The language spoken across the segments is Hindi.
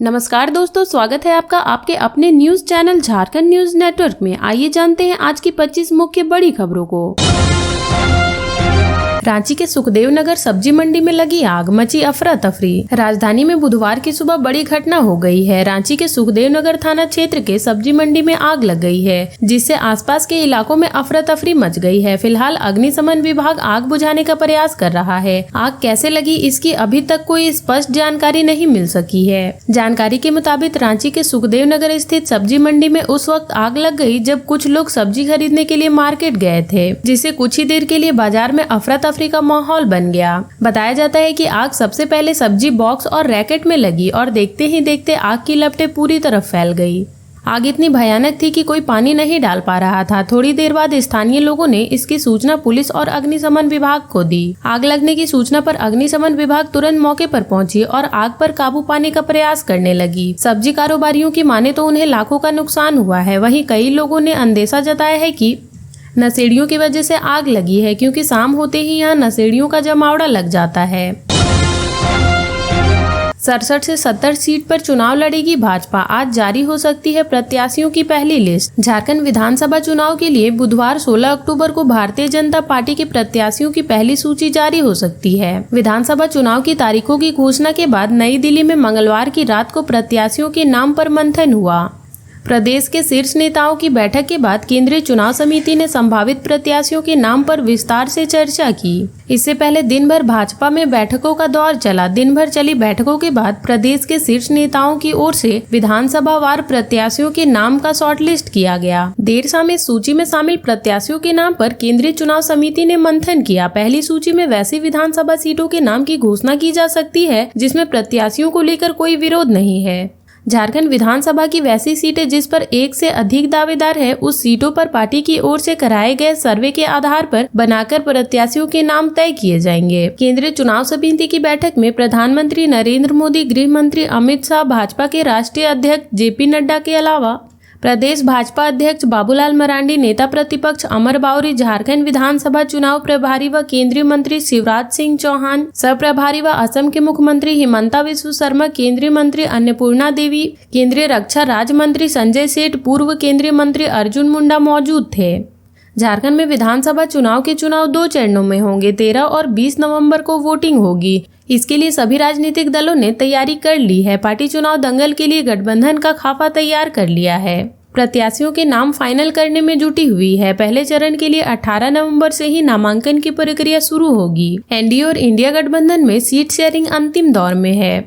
नमस्कार दोस्तों, स्वागत है आपका आपके अपने news channel Jharkhand news network में। आइए जानते हैं आज की 25 मुख्य बड़ी खबरों को। रांची के सुखदेव नगर सब्जी मंडी में लगी आग, मची अफरा तफरी। राजधानी में बुधवार की सुबह बड़ी घटना हो गई है। रांची के सुखदेव नगर थाना क्षेत्र के सब्जी मंडी में आग लग गई है, जिससे आसपास के इलाकों में अफरा तफरी मच गई है। फिलहाल अग्निशमन विभाग आग बुझाने का प्रयास कर रहा है। आग कैसे लगी इसकी अभी तक कोई स्पष्ट जानकारी नहीं मिल सकी है। जानकारी के मुताबिक रांची के सुखदेव नगर स्थित सब्जी मंडी में उस वक्त आग लग गई जब कुछ लोग सब्जी खरीदने के लिए मार्केट गए थे, जिससे कुछ ही देर के लिए बाजार में अफरा तफरी का माहौल बन गया। बताया जाता है कि आग सबसे पहले सब्जी बॉक्स और रैकेट में लगी और देखते ही देखते आग की लपटें पूरी तरफ फैल गई। आग इतनी भयानक थी कि कोई पानी नहीं डाल पा रहा था। थोड़ी देर बाद स्थानीय लोगों ने इसकी सूचना पुलिस और अग्निशमन विभाग को दी। आग लगने की सूचना पर अग्निशमन विभाग तुरंत मौके पर पहुंची और आग पर काबू पाने का प्रयास करने लगी। सब्जी कारोबारियों की माने तो उन्हें लाखों का नुकसान हुआ है। वहीं कई लोगों ने अंदेशा जताया है कि नशेड़ियों की वजह से आग लगी है, क्योंकि शाम होते ही यहाँ नशेड़ियों का जमावड़ा लग जाता है। 67 से 70 सीट पर चुनाव लड़ेगी भाजपा। आज जारी हो सकती है प्रत्याशियों की पहली लिस्ट। झारखंड विधानसभा चुनाव के लिए बुधवार 16 अक्टूबर को भारतीय जनता पार्टी के प्रत्याशियों की पहली सूची जारी हो सकती है। विधानसभा चुनाव की तारीखों की घोषणा के बाद नई दिल्ली में मंगलवार की रात को प्रत्याशियों के नाम पर मंथन हुआ। प्रदेश के शीर्ष नेताओं की बैठक के बाद केंद्रीय चुनाव समिति ने संभावित प्रत्याशियों के नाम पर विस्तार से चर्चा की। इससे पहले दिन भर भाजपा में बैठकों का दौर चला। दिन भर चली बैठकों के बाद प्रदेश के शीर्ष नेताओं की ओर से विधानसभावार प्रत्याशियों के नाम का शॉर्टलिस्ट किया गया। देर शाम इस सूची में शामिल प्रत्याशियों के नाम पर केंद्रीय चुनाव समिति ने मंथन किया। पहली सूची में वैसी विधानसभा सीटों के नाम की घोषणा की जा सकती है जिसमें प्रत्याशियों को लेकर कोई विरोध नहीं है। झारखंड विधानसभा की वैसी सीटें जिस पर एक से अधिक दावेदार है, उस सीटों पर पार्टी की ओर से कराए गए सर्वे के आधार पर बनाकर प्रत्याशियों के नाम तय किए जाएंगे। केंद्रीय चुनाव समिति की बैठक में प्रधानमंत्री नरेंद्र मोदी, गृह मंत्री अमित शाह, भाजपा के राष्ट्रीय अध्यक्ष जेपी नड्डा के अलावा प्रदेश भाजपा अध्यक्ष बाबूलाल मरांडी, नेता प्रतिपक्ष अमर बाउरी, झारखंड विधानसभा चुनाव प्रभारी व केंद्रीय मंत्री शिवराज सिंह चौहान, सह प्रभारी व असम के मुख्यमंत्री हिमंता बिस्वा शर्मा, केंद्रीय मंत्री अन्नपूर्णा देवी, केंद्रीय रक्षा राज्य मंत्री संजय सेठ, पूर्व केंद्रीय मंत्री अर्जुन मुंडा मौजूद थे। झारखंड में विधानसभा चुनाव के चुनाव 2 चरणों में होंगे। 13 और 20 नवंबर को वोटिंग होगी। इसके लिए सभी राजनीतिक दलों ने तैयारी कर ली है। पार्टी चुनाव दंगल के लिए गठबंधन का खाका तैयार कर लिया है। प्रत्याशियों के नाम फाइनल करने में जुटी हुई है। पहले चरण के लिए 18 नवंबर से ही नामांकन की प्रक्रिया शुरू होगी। एनडीए और इंडिया गठबंधन में सीट शेयरिंग अंतिम दौर में है।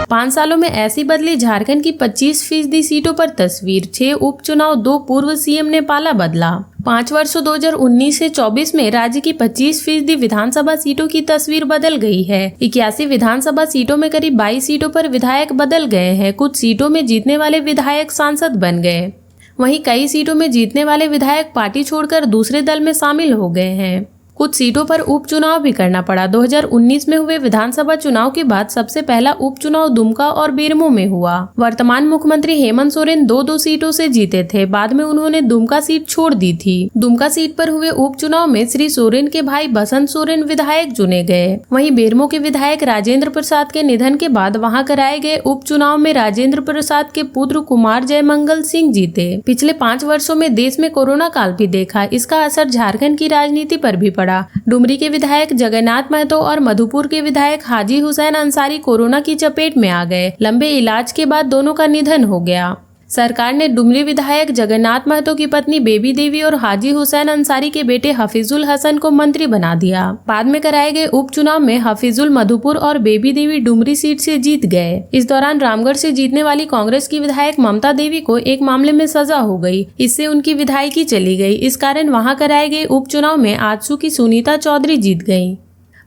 5 सालों में ऐसी बदली झारखंड की 25% सीटों पर तस्वीर। 6 उपचुनाव, 2 पूर्व सीएम ने पाला बदला। 5 वर्षों 2019 से 24 में राज्य की 25% विधानसभा सीटों की तस्वीर बदल गई है। 81 विधानसभा सीटों में करीब 22 सीटों पर विधायक बदल गए हैं। कुछ सीटों में जीतने वाले विधायक सांसद बन गए, वहीं कई सीटों में जीतने वाले विधायक पार्टी छोड़कर दूसरे दल में शामिल हो गए हैं। कुछ सीटों पर उपचुनाव भी करना पड़ा। 2019 में हुए विधानसभा चुनाव के बाद सबसे पहला उपचुनाव दुमका और बेरमो में हुआ। वर्तमान मुख्यमंत्री हेमंत सोरेन 2 सीटों से जीते थे। बाद में उन्होंने दुमका सीट छोड़ दी थी। दुमका सीट पर हुए उपचुनाव में श्री सोरेन के भाई बसंत सोरेन विधायक चुने गए। वहीं बेरमो के विधायक राजेंद्र प्रसाद के निधन के बाद वहां कराए गए उपचुनाव में राजेंद्र प्रसाद के पुत्र कुमार जयमंगल सिंह जीते। पिछले 5 वर्षों में देश में कोरोना काल भी देखा। इसका असर झारखंड की राजनीति पर भी पड़ा। डुमरी के विधायक जगन्नाथ महतो और मधुपुर के विधायक हाजी हुसैन अंसारी कोरोना की चपेट में आ गए। लंबे इलाज के बाद दोनों का निधन हो गया। सरकार ने डुमरी विधायक जगन्नाथ महतो की पत्नी बेबी देवी और हाजी हुसैन अंसारी के बेटे हफीजुल हसन को मंत्री बना दिया। बाद में कराए गए उपचुनाव में हफीजुल मधुपुर और बेबी देवी डुमरी सीट से जीत गए। इस दौरान रामगढ़ से जीतने वाली कांग्रेस की विधायक ममता देवी को एक मामले में सजा हो गई। इससे उनकी विधायकी चली गई। इस कारण वहां कराए गए उपचुनाव में आजसू की सुनीता चौधरी जीत गयी।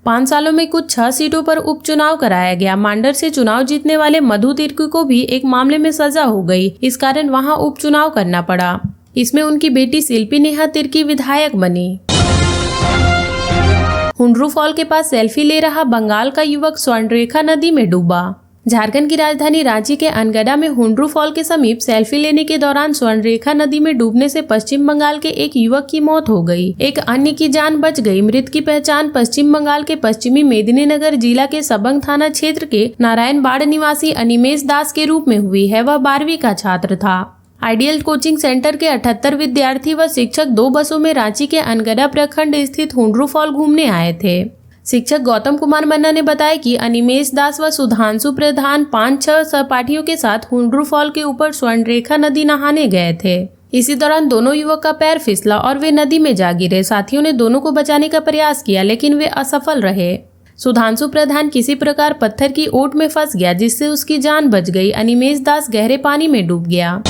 5 सालों में कुछ 6 सीटों पर उपचुनाव कराया गया। मांडर से चुनाव जीतने वाले मधु तिर्की को भी एक मामले में सजा हो गई। इस कारण वहां उपचुनाव करना पड़ा। इसमें उनकी बेटी शिल्पी नेहा तिर्की विधायक बनी। हुंड्रू फॉल के पास सेल्फी ले रहा बंगाल का युवक स्वर्णरेखा नदी में डूबा। झारखंड की राजधानी रांची के अनगढ़ा में हुंड्रू फॉल के समीप सेल्फी लेने के दौरान स्वर्णरेखा नदी में डूबने से पश्चिम बंगाल के एक युवक की मौत हो गई। एक अन्य की जान बच गई। मृत की पहचान पश्चिम बंगाल के पश्चिमी मेदिनीनगर जिला के सबंग थाना क्षेत्र के नारायण बाड़ निवासी अनिमेश दास के रूप में हुई है। वह 12वीं का छात्र था। आइडियल कोचिंग सेंटर के 78 विद्यार्थी व शिक्षक 2 बसों में रांची के अनगढ़ा प्रखंड स्थित हुंड्रू फॉल घूमने आए थे। शिक्षक गौतम कुमार मन्ना ने बताया कि अनिमेश दास व सुधांशु प्रधान 5-6 सहपाठियों के साथ हुंड्रू फॉल के ऊपर स्वर्णरेखा नदी नहाने गए थे। इसी दौरान दोनों युवक का पैर फिसला और वे नदी में जा गिरे। साथियों ने दोनों को बचाने का प्रयास किया लेकिन वे असफल रहे। सुधांशु प्रधान किसी प्रकार पत्थर की ओट में फंस गया जिससे उसकी जान बच गई। अनिमेश दास गहरे पानी में डूब गया।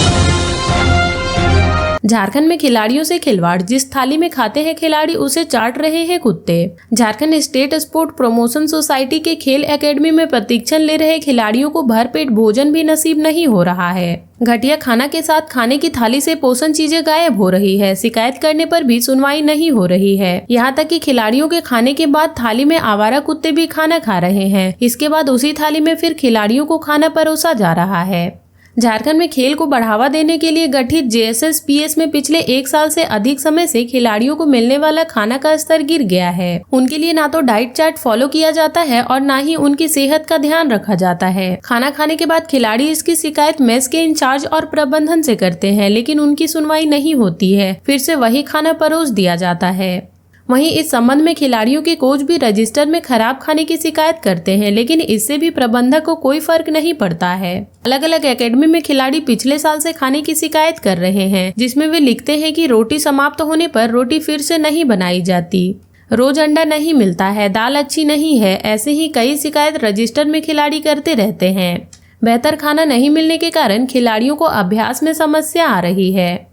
झारखंड में खिलाड़ियों से खिलवाड़। जिस थाली में खाते हैं खिलाड़ी उसे चाट रहे हैं कुत्ते। Jharkhand state sport promotion society के खेल एकेडमी में प्रशिक्षण ले रहे खिलाड़ियों को भरपेट भोजन भी नसीब नहीं हो रहा है। घटिया खाना के साथ खाने की थाली से पोषण चीजें गायब हो रही है। शिकायत करने पर भी सुनवाई नहीं हो रही है। यहाँ तक कि खिलाड़ियों के खाने के बाद थाली में आवारा कुत्ते भी खाना खा रहे हैं। इसके बाद उसी थाली में फिर खिलाड़ियों को खाना परोसा जा रहा है। झारखंड में खेल को बढ़ावा देने के लिए गठित JSS-PS में पिछले 1 साल से अधिक समय से खिलाड़ियों को मिलने वाला खाना का स्तर गिर गया है। उनके लिए ना तो डाइट चार्ट फॉलो किया जाता है और ना ही उनकी सेहत का ध्यान रखा जाता है। खाना खाने के बाद खिलाड़ी इसकी शिकायत मेस के इंचार्ज और प्रबंधन से करते हैं लेकिन उनकी सुनवाई नहीं होती है। फिर से वही खाना परोस दिया जाता है। वहीं इस संबंध में खिलाड़ियों के कोच भी रजिस्टर में खराब खाने की शिकायत करते हैं लेकिन इससे भी प्रबंधक को कोई फर्क नहीं पड़ता है। अलग अलग एकेडमी में खिलाड़ी पिछले साल से खाने की शिकायत कर रहे हैं जिसमें वे लिखते हैं कि रोटी समाप्त होने पर रोटी फिर से नहीं बनाई जाती, रोज अंडा नहीं मिलता है, दाल अच्छी नहीं है। ऐसे ही कई शिकायत रजिस्टर में खिलाड़ी करते रहते हैं। बेहतर खाना नहीं मिलने के कारण खिलाड़ियों को अभ्यास में समस्या आ रही है।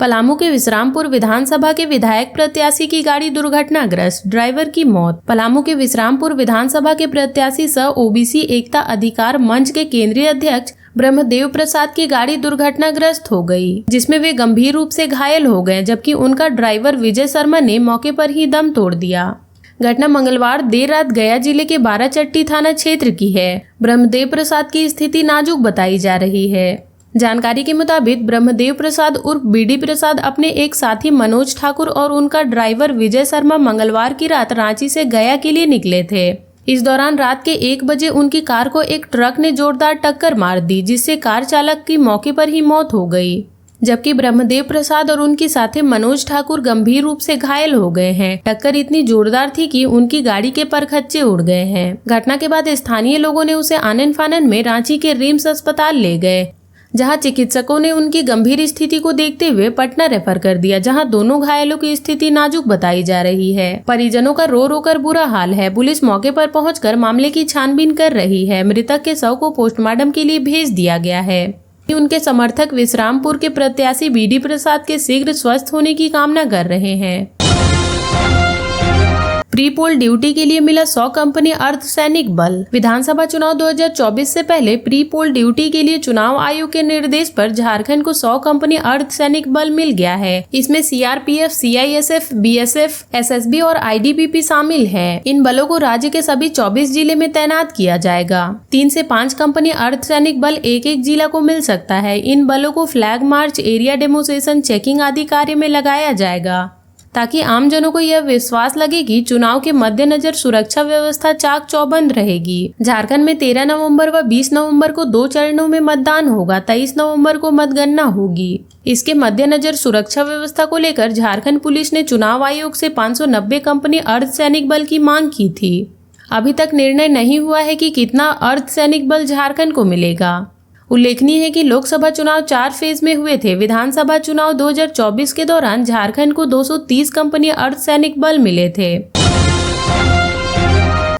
पलामू के विश्रामपुर विधानसभा के विधायक प्रत्याशी की गाड़ी दुर्घटनाग्रस्त, ड्राइवर की मौत। पलामू के विश्रामपुर विधानसभा के प्रत्याशी सह OBC एकता अधिकार मंच के केंद्रीय अध्यक्ष ब्रह्मदेव प्रसाद की गाड़ी दुर्घटनाग्रस्त हो गई जिसमें वे गंभीर रूप से घायल हो गए जबकि उनका ड्राइवर विजय शर्मा ने मौके पर ही दम तोड़ दिया। घटना मंगलवार देर रात गया जिले के बाराचट्टी थाना क्षेत्र की है। ब्रह्मदेव प्रसाद की स्थिति नाजुक बताई जा रही है। जानकारी के मुताबिक ब्रह्मदेव प्रसाद उर्फ BD प्रसाद अपने एक साथी मनोज ठाकुर और उनका ड्राइवर विजय शर्मा मंगलवार की रात रांची से गया के लिए निकले थे। इस दौरान रात के 1 बजे उनकी कार को एक ट्रक ने जोरदार टक्कर मार दी जिससे कार चालक की मौके पर ही मौत हो गई जबकि ब्रह्मदेव प्रसाद और उनके साथी मनोज ठाकुर गंभीर रूप से घायल हो गए हैं। टक्कर इतनी जोरदार थी कि उनकी गाड़ी के परखच्चे उड़ गए हैं। घटना के बाद स्थानीय लोगों ने उसे आनन फानन में रांची के रिम्स अस्पताल ले गए जहां चिकित्सकों ने उनकी गंभीर स्थिति को देखते हुए पटना रेफर कर दिया जहां दोनों घायलों की स्थिति नाजुक बताई जा रही है। परिजनों का रो रो कर बुरा हाल है। पुलिस मौके पर पहुंचकर मामले की छानबीन कर रही है। मृतक के शव को पोस्टमार्टम के लिए भेज दिया गया है। उनके समर्थक विश्रामपुर के प्रत्याशी BD प्रसाद के शीघ्र स्वस्थ होने की कामना कर रहे हैं। प्री पोल ड्यूटी के लिए मिला 100 कंपनी अर्धसैनिक बल। विधानसभा चुनाव 2024 से पहले प्री पोल ड्यूटी के लिए चुनाव आयोग के निर्देश पर झारखंड को 100 कंपनी अर्धसैनिक बल मिल गया है। इसमें CRPF, CISF, BSF, SSB और IDPP शामिल हैं। इन बलों को राज्य के सभी 24 जिले में तैनात किया जाएगा। 3 से 5 कंपनी अर्धसैनिक बल एक जिला को मिल सकता है। इन बलों को flag march, area demonstration, checking आदि कार्य में लगाया जाएगा ताकि आमजनों को यह विश्वास लगे कि चुनाव के मद्देनजर सुरक्षा व्यवस्था चाक चौबंद रहेगी। झारखंड में 13 नवंबर व 20 नवंबर को 2 चरणों में मतदान होगा। 23 नवंबर को मतगणना होगी। इसके मद्देनजर सुरक्षा व्यवस्था को लेकर झारखंड पुलिस ने चुनाव आयोग से 590 कंपनी अर्धसैनिक बल की मांग की थी। अभी तक निर्णय नहीं हुआ है कि कितना अर्धसैनिक बल झारखंड को मिलेगा। उल्लेखनीय है कि लोकसभा चुनाव 4 फेज में हुए थे। विधानसभा चुनाव 2024 के दौरान झारखंड को 230 कंपनी अर्धसैनिक बल मिले थे।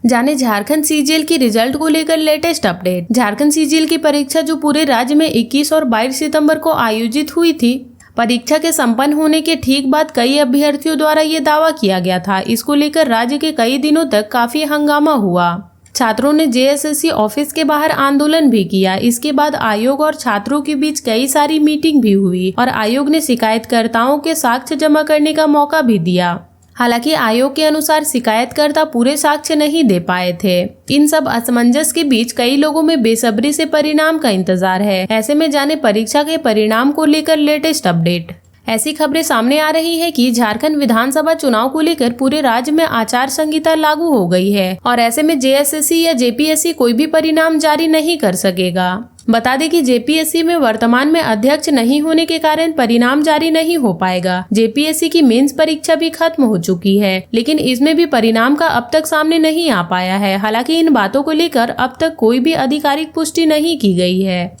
जाने झारखंड CGL की रिजल्ट को लेकर लेटेस्ट अपडेट। झारखंड CGL की परीक्षा जो पूरे राज्य में 21 और 22 सितंबर को आयोजित हुई थी, परीक्षा के संपन्न होने के ठीक बाद कई अभ्यर्थियों द्वारा ये दावा किया गया था। इसको लेकर राज्य के कई दिनों तक काफी हंगामा हुआ। छात्रों ने JSSC ऑफिस के बाहर आंदोलन भी किया। इसके बाद आयोग और छात्रों के बीच कई सारी मीटिंग भी हुई और आयोग ने शिकायतकर्ताओं के साक्ष्य जमा करने का मौका भी दिया। हालांकि आयोग के अनुसार शिकायतकर्ता पूरे साक्ष्य नहीं दे पाए थे। इन सब असमंजस के बीच कई लोगों में बेसब्री से परिणाम का इंतजार है। ऐसे में जाने परीक्षा के परिणाम को लेकर लेटेस्ट अपडेट। ऐसी खबरें सामने आ रही है कि झारखंड विधानसभा चुनाव को लेकर पूरे राज्य में आचार संहिता लागू हो गई है और ऐसे में जेएसएससी या जेपीएससी कोई भी परिणाम जारी नहीं कर सकेगा। बता दें कि जेपीएससी में वर्तमान में अध्यक्ष नहीं होने के कारण परिणाम जारी नहीं हो पाएगा। जेपीएससी की मेंस परीक्षा भी खत्म हो चुकी है, लेकिन इसमें भी परिणाम का अब तक सामने नहीं आ पाया है। हालांकि इन बातों को लेकर अब तक कोई भी आधिकारिक पुष्टि नहीं की गई है।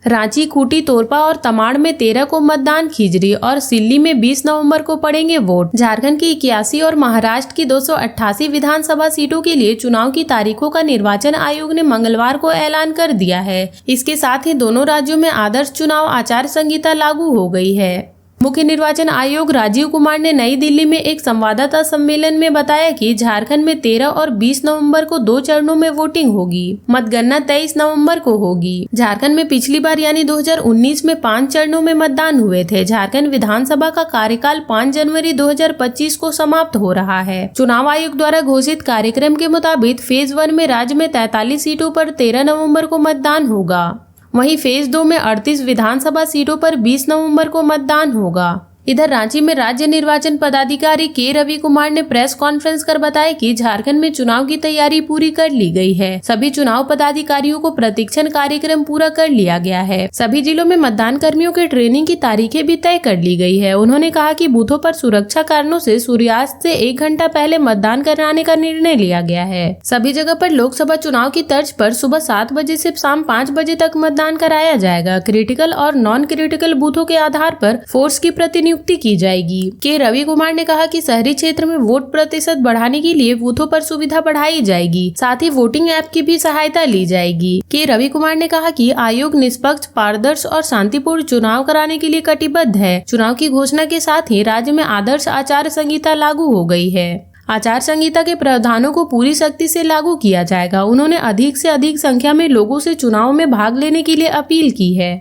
रांची, खूंटी, तोरपा और तमाड़ में 13 को मतदान खिजरी और सिल्ली में 20 नवंबर को पड़ेंगे वोट। झारखंड की 81 और महाराष्ट्र की 288 विधानसभा सीटों के लिए चुनाव की तारीखों का निर्वाचन आयोग ने मंगलवार को ऐलान कर दिया है। इसके साथ ही दोनों राज्यों में आदर्श चुनाव आचार संहिता लागू हो गई है। मुख्य निर्वाचन आयोग राजीव कुमार ने नई दिल्ली में एक संवाददाता सम्मेलन में बताया कि झारखंड में 13 और 20 नवंबर को 2 चरणों में वोटिंग होगी। मतगणना 23 नवंबर को होगी। झारखंड में पिछली बार यानी 2019 में 5 चरणों में मतदान हुए थे। झारखंड विधानसभा का कार्यकाल 5 जनवरी 2025 को समाप्त हो रहा है। चुनाव आयोग द्वारा घोषित कार्यक्रम के मुताबिक फेज 1 में राज्य में 43 सीटों पर 13 नवम्बर को मतदान होगा। वहीं फेज 2 में 38 विधानसभा सीटों पर 20 नवंबर को मतदान होगा। इधर रांची में राज्य निर्वाचन पदाधिकारी के रवि कुमार ने प्रेस कॉन्फ्रेंस कर बताया कि झारखंड में चुनाव की तैयारी पूरी कर ली गई है। सभी चुनाव पदाधिकारियों को प्रशिक्षण कार्यक्रम पूरा कर लिया गया है। सभी जिलों में मतदान कर्मियों के ट्रेनिंग की तारीखें भी तय कर ली गई है। उन्होंने कहा कि बूथों पर सुरक्षा कारणों से सूर्यास्त से 1 घंटा पहले मतदान कराने का निर्णय लिया गया है। सभी जगह पर लोकसभा चुनाव की तर्ज पर सुबह 7 बजे से शाम 5 बजे तक मतदान कराया जाएगा। क्रिटिकल और नॉन क्रिटिकल बूथों के आधार पर फोर्स की प्रतिनियुक्ति की जाएगी। के रवि कुमार ने कहा कि शहरी क्षेत्र में वोट प्रतिशत बढ़ाने के लिए बूथों पर सुविधा बढ़ाई जाएगी। साथ ही वोटिंग ऐप की भी सहायता ली जाएगी। के रवि कुमार ने कहा कि आयोग निष्पक्ष, पारदर्शी और शांतिपूर्ण चुनाव कराने के लिए कटिबद्ध है। चुनाव की घोषणा के साथ ही राज्य में आदर्श आचार संहिता लागू हो गई है। आचार संहिता के प्रावधानों को पूरी सख्ती से लागू किया जाएगा। उन्होंने अधिक से अधिक संख्या में लोगों से चुनाव में भाग लेने के लिए अपील की है।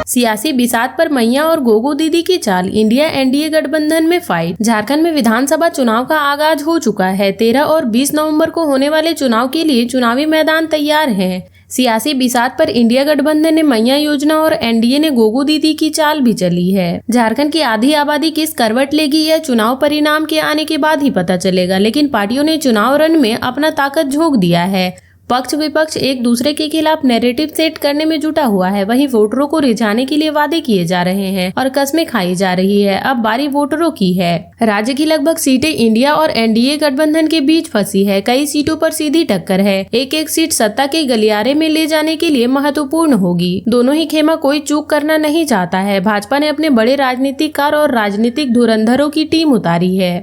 सियासी बिसात पर मैया और गोगो दीदी की चाल, इंडिया एनडीए गठबंधन में फाइट। झारखंड में विधानसभा चुनाव का आगाज हो चुका है। 13 और 20 नवंबर को होने वाले चुनाव के लिए चुनावी मैदान तैयार है। सियासी बिसात पर इंडिया गठबंधन ने मैया योजना और एनडीए ने गोगो दीदी की चाल भी चली है। झारखंड की आधी आबादी किस करवट लेगी यह चुनाव परिणाम के आने के बाद ही पता चलेगा, लेकिन पार्टियों ने चुनाव रण में अपना ताकत झोंक दिया है। पक्ष विपक्ष एक दूसरे के खिलाफ नैरेटिव सेट करने में जुटा हुआ है। वहीं वोटरों को रिझाने के लिए वादे किए जा रहे हैं और कस्में खाई जा रही है। अब बारी वोटरों की है। राज्य की लगभग सीटें इंडिया और एनडीए गठबंधन के बीच फंसी है। कई सीटों पर सीधी टक्कर है। एक एक सीट सत्ता के गलियारे में ले जाने के लिए महत्वपूर्ण होगी। दोनों ही खेमा कोई चूक करना नहीं चाहता है। भाजपा ने अपने बड़े राजनीतिकार और राजनीतिक धुरंधरों की टीम उतारी है।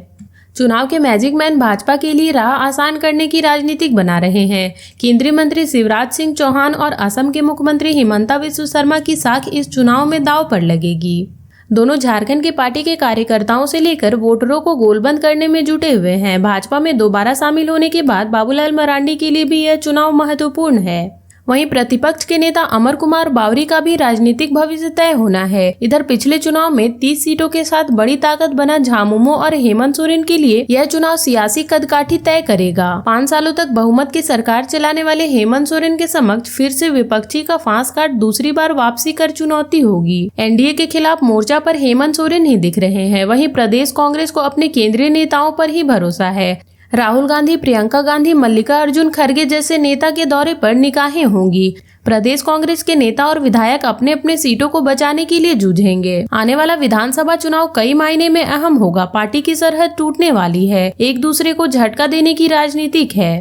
चुनाव के मैजिक मैन भाजपा के लिए राह आसान करने की राजनीतिक बना रहे हैं। केंद्रीय मंत्री शिवराज सिंह चौहान और असम के मुख्यमंत्री हिमंता बिस्वा शर्मा की साख इस चुनाव में दांव पर लगेगी। दोनों झारखंड के पार्टी के कार्यकर्ताओं से लेकर वोटरों को गोलबंद करने में जुटे हुए हैं। भाजपा में दोबारा शामिल होने के बाद बाबूलाल मरांडी के लिए भी यह चुनाव महत्वपूर्ण है। वहीं प्रतिपक्ष के नेता अमर कुमार बावरी का भी राजनीतिक भविष्य तय होना है। इधर पिछले चुनाव में 30 सीटों के साथ बड़ी ताकत बना झामुमो और हेमंत सोरेन के लिए यह चुनाव सियासी कदकाठी तय करेगा। 5 सालों तक बहुमत की सरकार चलाने वाले हेमंत सोरेन के समक्ष फिर से विपक्षी का फांस काट दूसरी बार वापसी कर चुनौती होगी। एनडीए के खिलाफ मोर्चा पर हेमंत सोरेन ही दिख रहे हैं। वहीं प्रदेश कांग्रेस को अपने केंद्रीय नेताओं पर ही भरोसा है। राहुल गांधी, प्रियंका गांधी, मल्लिकार्जुन खड़गे जैसे नेता के दौरे पर निगाहें होंगी। प्रदेश कांग्रेस के नेता और विधायक अपने अपने सीटों को बचाने के लिए जूझेंगे। आने वाला विधानसभा चुनाव कई मायने में अहम होगा। पार्टी की सरहद टूटने वाली है। एक दूसरे को झटका देने की राजनीतिक है।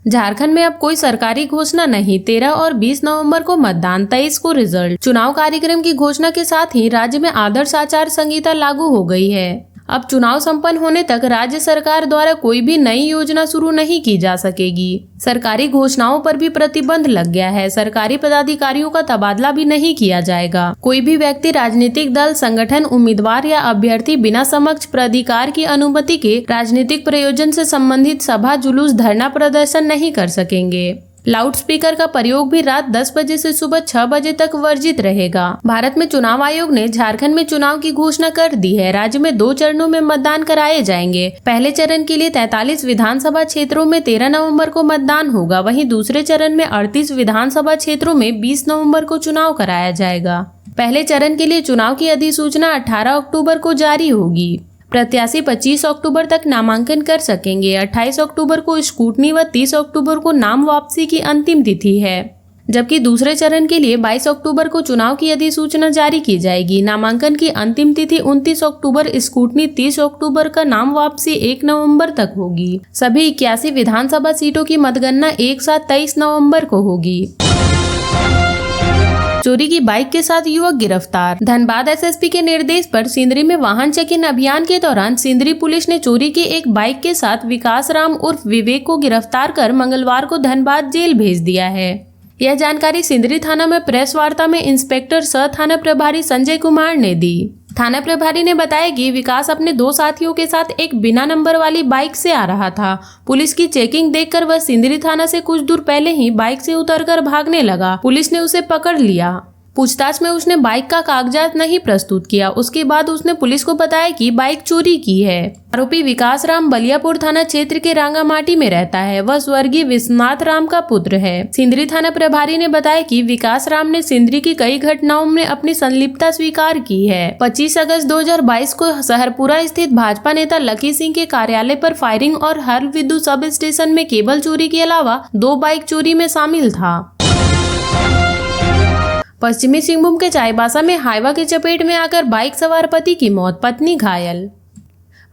झारखंड में अब कोई सरकारी घोषणा नहीं। 13 और 20 नवंबर को मतदान, 23 को रिजल्ट। चुनाव कार्यक्रम की घोषणा के साथ ही राज्य में आदर्श आचार संहिता लागू हो गई है। अब चुनाव संपन्न होने तक राज्य सरकार द्वारा कोई भी नई योजना शुरू नहीं की जा सकेगी। सरकारी घोषणाओं पर भी प्रतिबंध लग गया है। सरकारी पदाधिकारियों का तबादला भी नहीं किया जाएगा। कोई भी व्यक्ति, राजनीतिक दल, संगठन, उम्मीदवार या अभ्यर्थी बिना समक्ष प्राधिकार की अनुमति के राजनीतिक प्रयोजन से संबंधित सभा, जुलूस, धरना प्रदर्शन नहीं कर सकेंगे। लाउड स्पीकर का प्रयोग भी रात 10 बजे से सुबह 6 बजे तक वर्जित रहेगा। भारत में चुनाव आयोग ने झारखंड में चुनाव की घोषणा कर दी है। राज्य में 2 चरणों में मतदान कराए जाएंगे। पहले चरण के लिए 43 विधानसभा क्षेत्रों में 13 नवंबर को मतदान होगा। वहीं दूसरे चरण में 38 विधानसभा क्षेत्रों में 20 नवंबर को चुनाव कराया जाएगा। पहले चरण के लिए चुनाव की अधिसूचना 18 अक्टूबर को जारी होगी। प्रत्याशी 25 अक्टूबर तक नामांकन कर सकेंगे। 28 अक्टूबर को स्क्रूटनी व 30 अक्टूबर को नाम वापसी की अंतिम तिथि है, जबकि दूसरे चरण के लिए 22 अक्टूबर को चुनाव की अधिसूचना जारी की जाएगी। नामांकन की अंतिम तिथि 29 अक्टूबर, स्क्रूटनी 30 अक्टूबर का नाम वापसी 1 नवंबर तक होगी। सभी 81 विधानसभा सीटों की मतगणना एक साथ 23 नवंबर को होगी। चोरी की बाइक के साथ युवक गिरफ्तार। धनबाद एसएसपी के निर्देश पर सिंदरी में वाहन चेकिंग अभियान के दौरान सिंदरी पुलिस ने चोरी की एक बाइक के साथ विकास राम उर्फ विवेक को गिरफ्तार कर मंगलवार को धनबाद जेल भेज दिया है। यह जानकारी सिंदरी थाना में प्रेस वार्ता में इंस्पेक्टर सह थाना प्रभारी संजय कुमार ने दी। थाना प्रभारी ने बताया कि विकास अपने 2 साथियों के साथ एक बिना नंबर वाली बाइक से आ रहा था। पुलिस की चेकिंग देखकर वह सिंदरी थाना से कुछ दूर पहले ही बाइक से उतरकर भागने लगा। पुलिस ने उसे पकड़ लिया। पूछताछ में उसने बाइक का कागजात नहीं प्रस्तुत किया। उसके बाद उसने पुलिस को बताया कि बाइक चोरी की है। आरोपी विकास राम बलियापुर थाना क्षेत्र के रांगामाटी में रहता है। वह स्वर्गीय विश्वनाथ राम का पुत्र है। सिंदरी थाना प्रभारी ने बताया कि विकास राम ने सिंदरी की कई घटनाओं में अपनी संलिप्तता स्वीकार की है। 25 अगस्त 2022 को सहरपुरा स्थित भाजपा नेता लकी सिंह के कार्यालय पर फायरिंग और हर विद्युत सब स्टेशन में केबल चोरी के अलावा 2 बाइक चोरी में शामिल था। पश्चिमी सिंहभूम के चाईबासा में हाईवा की चपेट में आकर बाइक सवार पति की मौत, पत्नी घायल।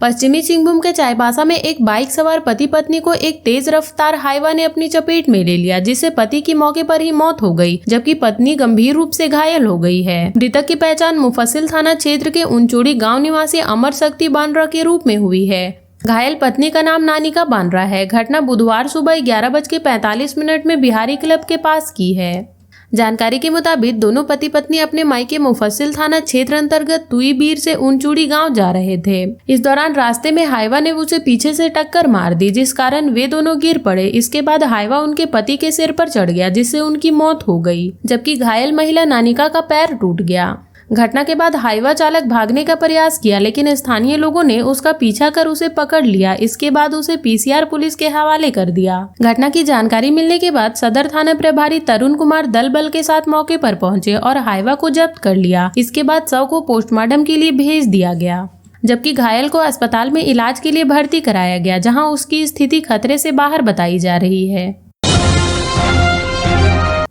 पश्चिमी सिंहभूम के चाईबासा में एक बाइक सवार पति पत्नी को एक तेज रफ्तार हाईवा ने अपनी चपेट में ले लिया, जिससे पति की मौके पर ही मौत हो गई, जबकि पत्नी गंभीर रूप से घायल हो गई है। मृतक की पहचान मुफस्सिल थाना क्षेत्र के उनचोड़ी गांव निवासी अमर शक्ति बांद्रा के रूप में हुई है। घायल पत्नी का नाम नानिका बांद्रा है। घटना बुधवार सुबह 11:45 में बिहारी क्लब के पास की है। जानकारी के मुताबिक दोनों पति पत्नी अपने मायके मुफस्सिल थाना क्षेत्र अंतर्गत तुईबीर से उनचूड़ी गांव जा रहे थे। इस दौरान रास्ते में हाईवा ने उसे पीछे से टक्कर मार दी, जिस कारण वे दोनों गिर पड़े। इसके बाद हाईवा उनके पति के सिर पर चढ़ गया, जिससे उनकी मौत हो गई, जबकि घायल महिला नानिका का पैर टूट गया। घटना के बाद हाईवा चालक भागने का प्रयास किया, लेकिन स्थानीय लोगों ने उसका पीछा कर उसे पकड़ लिया। इसके बाद उसे पीसीआर पुलिस के हवाले कर दिया। घटना की जानकारी मिलने के बाद सदर थाना प्रभारी तरुण कुमार दल बल के साथ मौके पर पहुंचे और हाईवा को जब्त कर लिया। इसके बाद शव को पोस्टमार्टम के लिए भेज दिया गया, जबकि घायल को अस्पताल में इलाज के लिए भर्ती कराया गया, जहाँ उसकी स्थिति खतरे से बाहर बताई जा रही है।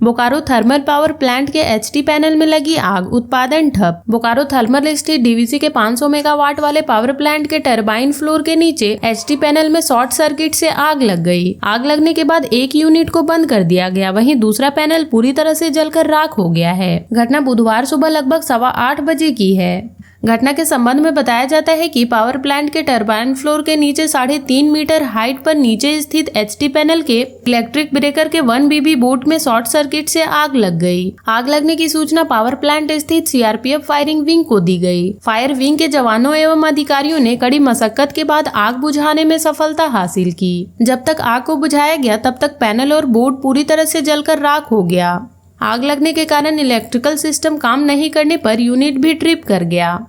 बोकारो थर्मल पावर प्लांट के एचटी पैनल में लगी आग, उत्पादन ठप। बोकारो थर्मल स्टेट डीवीसी के 500 मेगावाट वाले पावर प्लांट के टरबाइन फ्लोर के नीचे एचटी पैनल में शॉर्ट सर्किट से आग लग गई। आग लगने के बाद एक यूनिट को बंद कर दिया गया, वहीं दूसरा पैनल पूरी तरह से जलकर राख हो गया है। घटना बुधवार सुबह लगभग 8:15 बजे की है। घटना के संबंध में बताया जाता है कि पावर प्लांट के टरबाइन फ्लोर के नीचे 3.5 मीटर हाइट पर नीचे स्थित एचटी पैनल के इलेक्ट्रिक ब्रेकर के 1 बीबी बोर्ड में शॉर्ट सर्किट से आग लग गई। आग लगने की सूचना पावर प्लांट स्थित सीआरपीएफ फायरिंग विंग को दी गई। फायर विंग के जवानों एवं अधिकारियों ने कड़ी मशक्कत के बाद आग बुझाने में सफलता हासिल की। जब तक आग को बुझाया गया तब तक पैनल और बोर्ड पूरी तरह से जलकर राख हो गया। आग लगने के कारण इलेक्ट्रिकल सिस्टम काम नहीं करने पर यूनिट भी ट्रिप कर गया।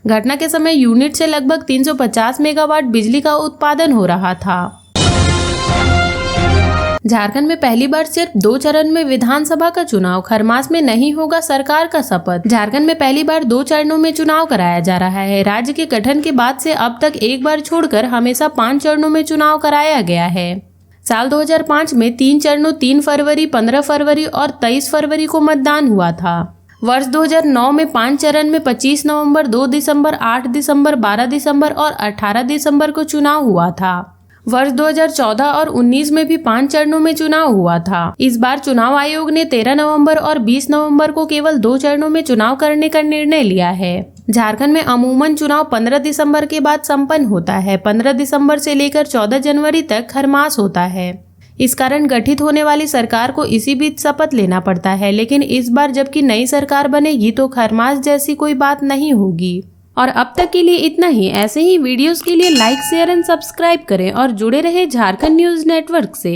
घटना के समय यूनिट से लगभग 350 मेगावाट बिजली का उत्पादन हो रहा था। झारखंड में पहली बार सिर्फ 2 चरण में विधानसभा का चुनाव, खरमास में नहीं होगा सरकार का शपथ। झारखंड में पहली बार 2 चरणों में चुनाव कराया जा रहा है। राज्य के गठन के बाद से अब तक एक बार छोड़कर हमेशा 5 चरणों में चुनाव कराया गया है। साल 2005 में 3 चरणों 3 फरवरी, 15 फरवरी और 23 फरवरी को मतदान हुआ था। वर्ष 2009 में 5 चरण में 25 नवंबर, 2 दिसंबर, 8 दिसंबर, 12 दिसंबर और 18 दिसंबर को चुनाव हुआ था। वर्ष 2014 और 19 में भी 5 चरणों में चुनाव हुआ था। इस बार चुनाव आयोग ने 13 नवंबर और 20 नवंबर को केवल 2 चरणों में चुनाव करने का निर्णय लिया है। झारखंड में अमूमन चुनाव 15 दिसंबर के बाद संपन्न होता है। 15 दिसंबर से लेकर 14 जनवरी तक खरमास होता है। इस कारण गठित होने वाली सरकार को इसी बीच शपथ लेना पड़ता है। लेकिन इस बार जबकि नई सरकार बनेगी तो खरमास जैसी कोई बात नहीं होगी। और अब तक के लिए इतना ही। ऐसे ही वीडियोस के लिए लाइक, शेयर एंड सब्सक्राइब करें और जुड़े रहे झारखंड न्यूज नेटवर्क से।